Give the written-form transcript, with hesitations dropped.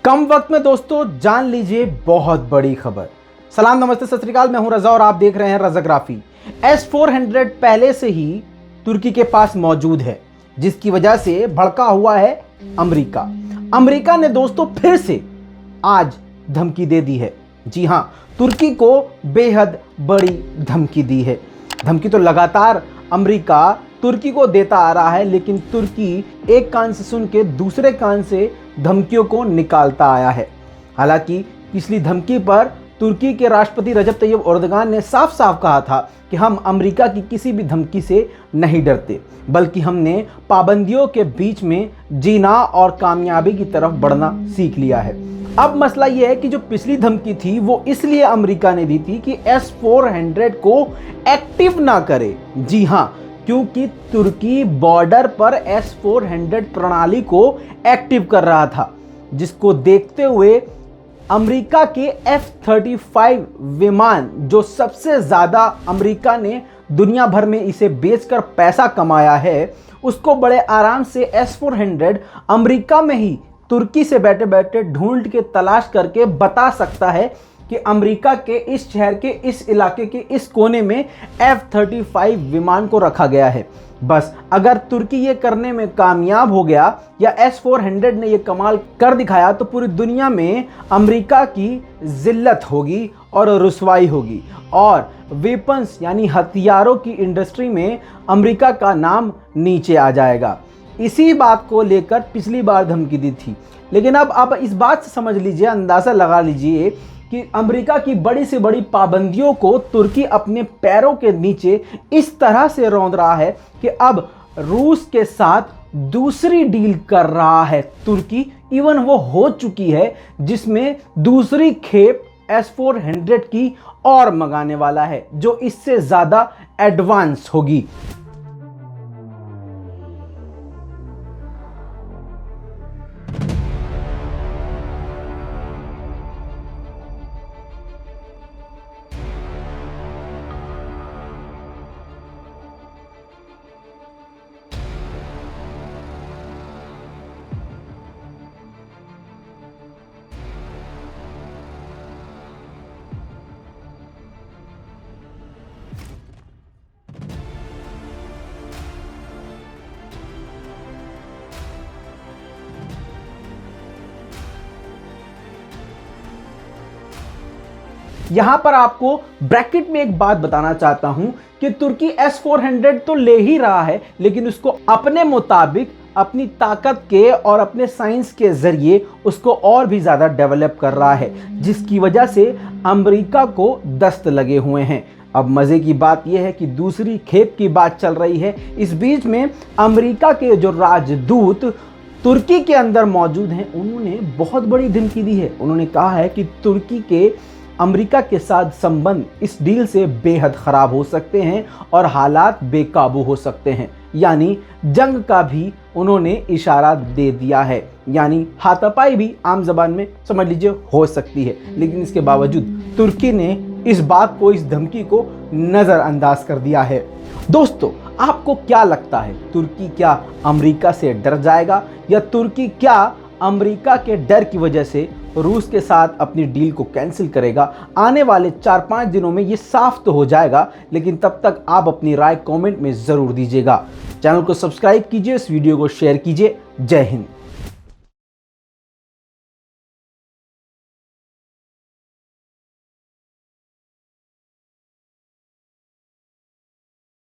कम वक्त में दोस्तों जान लीजिए बहुत बड़ी खबर। सलाम नमस्ते सत श्री अकाल, मैं हूं रजा और आप देख रहे हैं रजाग्राफी। S-400 पहले से ही तुर्की के पास मौजूद है, जिसकी वजह से भड़का हुआ है अमेरिका। अमेरिका ने दोस्तों फिर से आज धमकी दे दी है। जी हां, तुर्की को बेहद बड़ी धमकी दी है। धमकी तो लगातार अमेरिका तुर्की को देता आ रहा है, लेकिन तुर्की एक कान से सुन के दूसरे कान से धमकियों को निकालता आया है। हालांकि पिछली धमकी पर तुर्की के राष्ट्रपति रजब तैयब एर्दोगान ने साफ साफ कहा था कि हम अमेरिका की किसी भी धमकी से नहीं डरते, बल्कि हमने पाबंदियों के बीच में जीना और कामयाबी की तरफ बढ़ना सीख लिया है। अब मसला यह है कि जो पिछली धमकी थी वो इसलिए अमेरिका ने दी थी कि S-400 को एक्टिव ना करे। जी हां, क्योंकि तुर्की बॉर्डर पर S-400 प्रणाली को एक्टिव कर रहा था, जिसको देखते हुए अमेरिका के F-35 विमान, जो सबसे ज़्यादा अमेरिका ने दुनिया भर में इसे बेचकर पैसा कमाया है, उसको बड़े आराम से S-400 अमेरिका में ही तुर्की से बैठे बैठे ढूंढ के तलाश करके बता सकता है कि अमेरिका के इस शहर के इस इलाके के इस कोने में F-35 विमान को रखा गया है। बस अगर तुर्की ये करने में कामयाब हो गया या S-400 ने ये कमाल कर दिखाया तो पूरी दुनिया में अमेरिका की जिल्लत होगी और रुसवाई होगी और वेपन्स यानी हथियारों की इंडस्ट्री में अमेरिका का नाम नीचे आ जाएगा। इसी बात को लेकर पिछली बार धमकी दी थी, लेकिन अब इस बात से समझ लीजिए, अंदाज़ा लगा लीजिए कि अमेरिका की बड़ी से बड़ी पाबंदियों को तुर्की अपने पैरों के नीचे इस तरह से रौंद रहा है कि अब रूस के साथ दूसरी डील कर रहा है तुर्की। इवन वो हो चुकी है, जिसमें दूसरी खेप S-400 की और मंगाने वाला है, जो इससे ज़्यादा एडवांस होगी। यहां पर आपको ब्रैकेट में एक बात बताना चाहता हूं कि तुर्की S-400 तो ले ही रहा है, लेकिन उसको अपने मुताबिक अपनी ताकत के और अपने साइंस के जरिए उसको और भी ज़्यादा डेवलप कर रहा है, जिसकी वजह से अमेरिका को दस्त लगे हुए हैं। अब मज़े की बात यह है कि दूसरी खेप की बात चल रही है। इस बीच में अमेरिका के जो राजदूत तुर्की के अंदर मौजूद हैं, उन्होंने बहुत बड़ी धमकी दी है। उन्होंने कहा है कि तुर्की के अमेरिका के साथ संबंध इस डील से बेहद ख़राब हो सकते हैं और हालात बेकाबू हो सकते हैं। यानी जंग का भी उन्होंने इशारा दे दिया है, यानी हाथापाई भी आम ज़बान में समझ लीजिए हो सकती है। लेकिन इसके बावजूद तुर्की ने इस बात को, इस धमकी को नज़रअंदाज कर दिया है। दोस्तों, आपको क्या लगता है, तुर्की क्या अमेरिका से डर जाएगा या तुर्की क्या अमेरिका के डर की वजह से रूस के साथ अपनी डील को कैंसिल करेगा? आने वाले 4-5 दिनों में ये साफ तो हो जाएगा, लेकिन तब तक आप अपनी राय कमेंट में ज़रूर दीजिएगा। चैनल को सब्सक्राइब कीजिए, इस वीडियो को शेयर कीजिए। जय हिंद।